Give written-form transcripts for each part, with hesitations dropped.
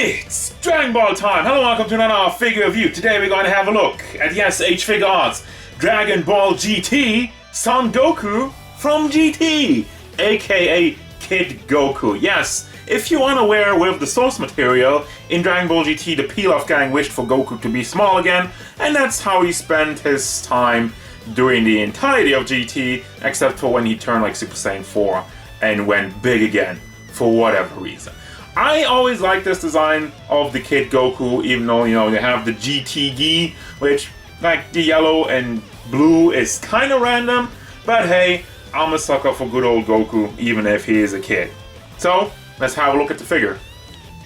It's Dragon Ball time! Hello, welcome to another figure review. Today we're going to have a look at the SH Figuarts Dragon Ball GT Songoku from GT, aka Kid Goku. Yes, if you're unaware, with the source material in Dragon Ball GT, the Pilaf gang wished for Goku to be small again, and that's how he spent his time during the entirety of GT, except for when he turned like Super Saiyan 4 and went big again, for whatever reason. I always like this design of the Kid Goku, even though, you know, they have the GT Gi, which, like, the yellow and blue is kind of random, but hey, I'm a sucker for good old Goku, even if he is a kid. So, let's have a look at the figure.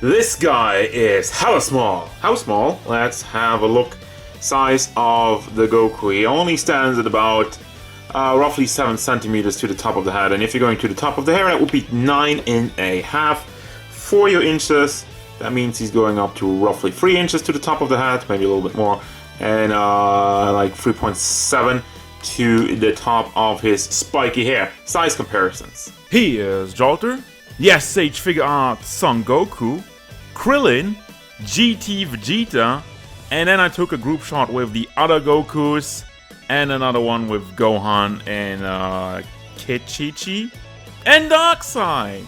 This guy is hella small. How small? Let's have a look. Size of the Goku. He only stands at about roughly 7 centimeters to the top of the head, and if you're going to the top of the hair, that would be 9.5. For your inches, that means he's going up to roughly 3 inches to the top of the head, maybe a little bit more, and like 3.7 to the top of his spiky hair. Size comparisons. Here's Jolter, the SH Figuarts Songoku, Krillin, GT Vegeta, and then I took a group shot with the other Gokus, and another one with Gohan and Kid Chi-Chi, and Darkseid.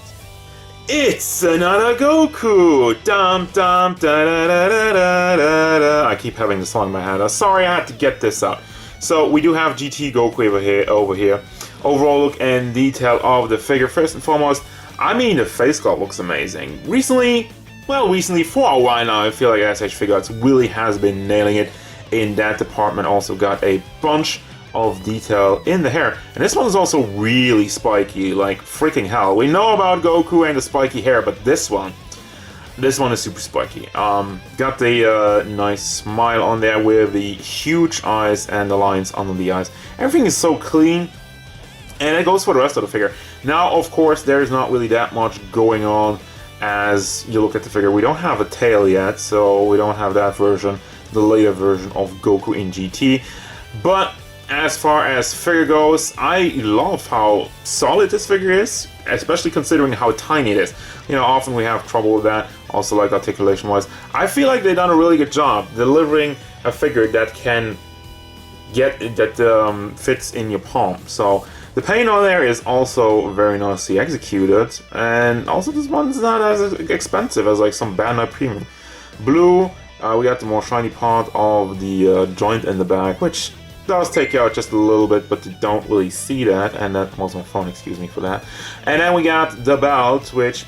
It's another Goku! Dum dum da da da da da da da. I keep having the song in my head. Sorry, I had to get this out. So we do have GT Goku over here. Overall look and detail of the figure. First and foremost, I mean, the face sculpt looks amazing. Recently, for a while now, I feel like SH Figuarts really has been nailing it in that department. Also got a bunch of detail in the hair, and this one is also really spiky, like freaking hell. We know about Goku and the spiky hair, but this one is super spiky. Got the nice smile on there with the huge eyes and the lines under the eyes. Everything is so clean, and it goes for the rest of the figure. Now, of course, there's not really that much going on as you look at the figure. We don't have a tail yet, so we don't have that version, the later version of Goku in GT, but as far as figure goes, I love how solid this figure is, especially considering how tiny it is. You know, often we have trouble with that, also like articulation wise. I feel like they've done a really good job delivering a figure that can fits in your palm. So the Payne on there is also very nicely executed, and also this one's not as expensive as like some Bandai Premium. Blue, we got the more shiny part of the joint in the back, which does take out just a little bit, but you don't really see that, and that was my phone, excuse me for that. And then we got the belt, which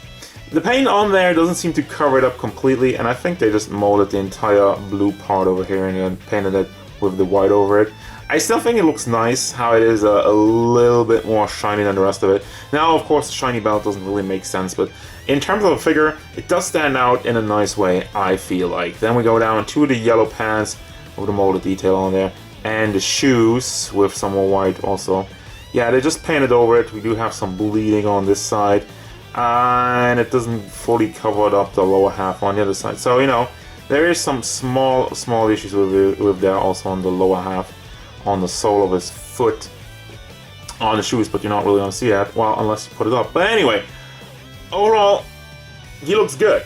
the paint on there doesn't seem to cover it up completely, and I think they just molded the entire blue part over here and then painted it with the white over it. I still think it looks nice how it is a little bit more shiny than the rest of it. Now, of course, the shiny belt doesn't really make sense, but in terms of a figure, it does stand out in a nice way, I feel like. Then we go down to the yellow pants with the molded detail on there, and the shoes with some more white also. Yeah, they just painted over it. We do have some bleeding on this side, and it doesn't fully cover up the lower half on the other side. So, you know, there is some small issues with that also on the lower half, on the sole of his foot, on the shoes, but you're not really gonna see that, well, unless you put it up. But anyway, overall, he looks good.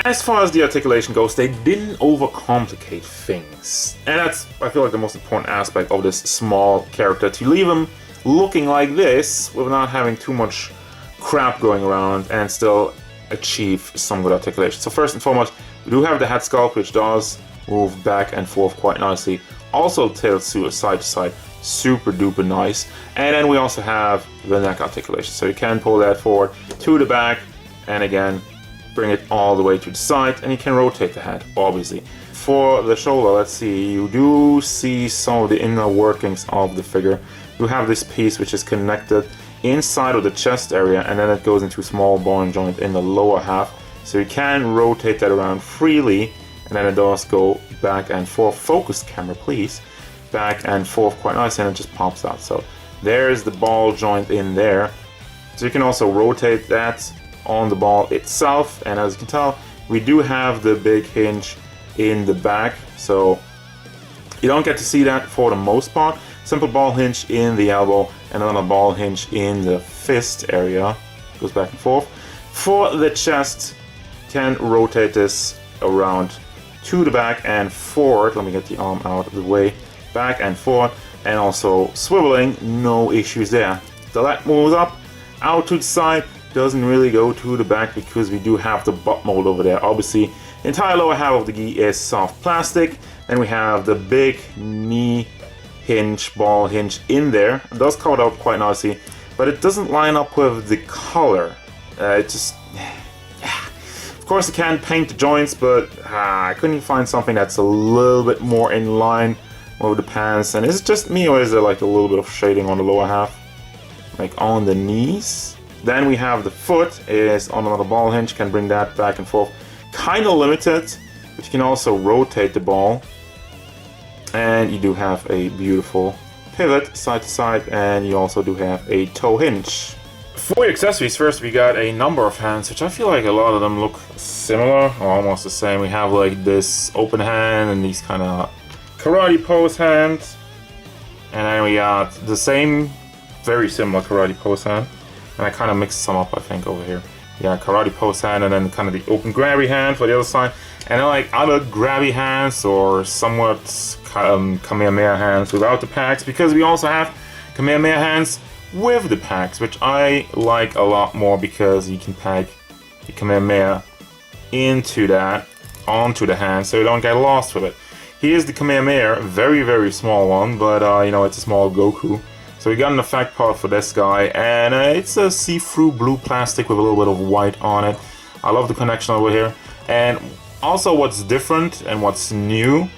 As far as the articulation goes, they didn't overcomplicate things. And that's, I feel like, the most important aspect of this small character, to leave him looking like this without having too much crap going around and still achieve some good articulation. So first and foremost, we do have the head sculpt, which does move back and forth quite nicely. Also tilts side to side, super duper nice. And then we also have the neck articulation, so you can pull that forward to the back, and again, bring it all the way to the side, and you can rotate the head, obviously. For the shoulder, let's see, you do see some of the inner workings of the figure. You have this piece which is connected inside of the chest area, and then it goes into a small bone joint in the lower half, so you can rotate that around freely, and then it does go back and forth. Focus camera, please. Back and forth quite nice, and it just pops out. So there's the ball joint in there. So you can also rotate that on the ball itself, and as you can tell, we do have the big hinge in the back, so you don't get to see that for the most part. Simple ball hinge in the elbow, and another ball hinge in the fist area. Goes back and forth. For the chest, can rotate this around to the back and forward. Let me get the arm out of the way. Back and forward, and also swiveling, no issues there. The leg moves up, out to the side, doesn't really go to the back because we do have the butt mold over there. Obviously, the entire lower half of the gi is soft plastic. Then we have the big knee hinge, ball hinge in there. It does cover up quite nicely, but it doesn't line up with the color. It just... Of course, you can paint the joints, but I couldn't find something that's a little bit more in line with the pants. And is it just me, or is there like a little bit of shading on the lower half? Like on the knees? Then we have the foot is on another ball hinge, can bring that back and forth. Kind of limited, but you can also rotate the ball. And you do have a beautiful pivot side to side, and you also do have a toe hinge. For the accessories, first we got a number of hands, which I feel like a lot of them look similar, or almost the same. We have like this open hand and these kind of karate pose hands. And then we got the same, very similar karate pose hand. And I kind of mixed some up, I think, over here. Yeah, karate pose hand, and then kind of the open grabby hand for the other side. And then like other grabby hands or somewhat Kamehameha hands without the packs, because we also have Kamehameha hands with the packs, which I like a lot more because you can pack the Kamehameha onto the hand so you don't get lost with it. Here's the Kamehameha, very, very small one, but you know, it's a small Goku. So we got an effect part for this guy, and it's a see-through blue plastic with a little bit of white on it. I love the connection over here. And also what's different and what's new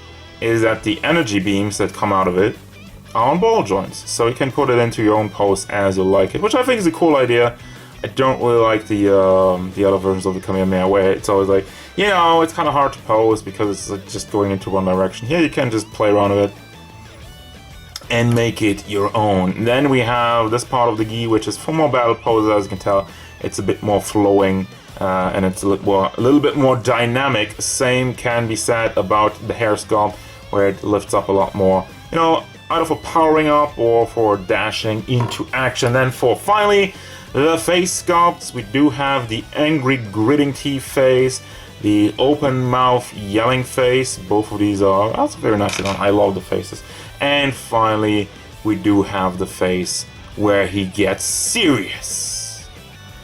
is that the energy beams that come out of it are on ball joints. So you can put it into your own pose as you like it, which I think is a cool idea. I don't really like the other versions of the Kamehameha where it's always like, you know, it's kind of hard to pose because it's like just going into one direction. Here you can just play around with it and make it your own. And then we have this part of the gi, which is for more battle poses. As you can tell, it's a bit more flowing and it's a little bit more dynamic. Same can be said about the hair sculpt, where it lifts up a lot more, you know, either for powering up or for dashing into action. Then for finally the face sculpts, we do have the angry gritting teeth face, the open mouth yelling face. Both of these are also very nicely done. I love the faces. And finally, we do have the face where he gets serious.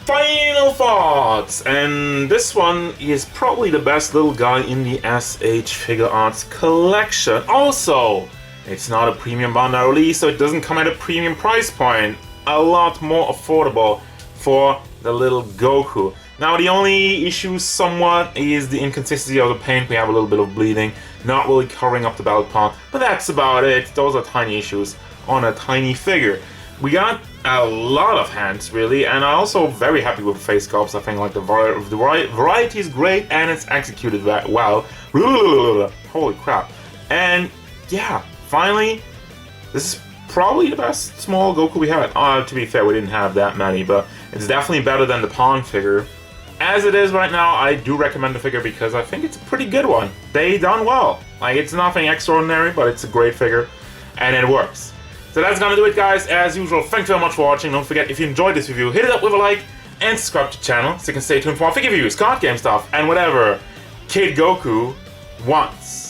Final thoughts! And this one is probably the best little guy in the SH Figuarts collection. Also, it's not a premium Bandai release, so it doesn't come at a premium price point. A lot more affordable for the little Goku. Now, the only issue somewhat is the inconsistency of the paint. We have a little bit of bleeding, not really covering up the belt part, but that's about it. Those are tiny issues on a tiny figure. We got a lot of hands, really, and I'm also very happy with the face sculpts. I think like the variety is great, and it's executed that well. Holy crap. And yeah, finally, this is probably the best small Goku we had. To be fair, we didn't have that many, but it's definitely better than the Pawn figure. As it is right now, I do recommend the figure because I think it's a pretty good one. They done well. Like, it's nothing extraordinary, but it's a great figure, and it works. So that's gonna do it, guys. As usual, thank you very much for watching. Don't forget, if you enjoyed this review, hit it up with a like, and subscribe to the channel so you can stay tuned for more figure reviews, card game stuff, and whatever Kid Goku wants.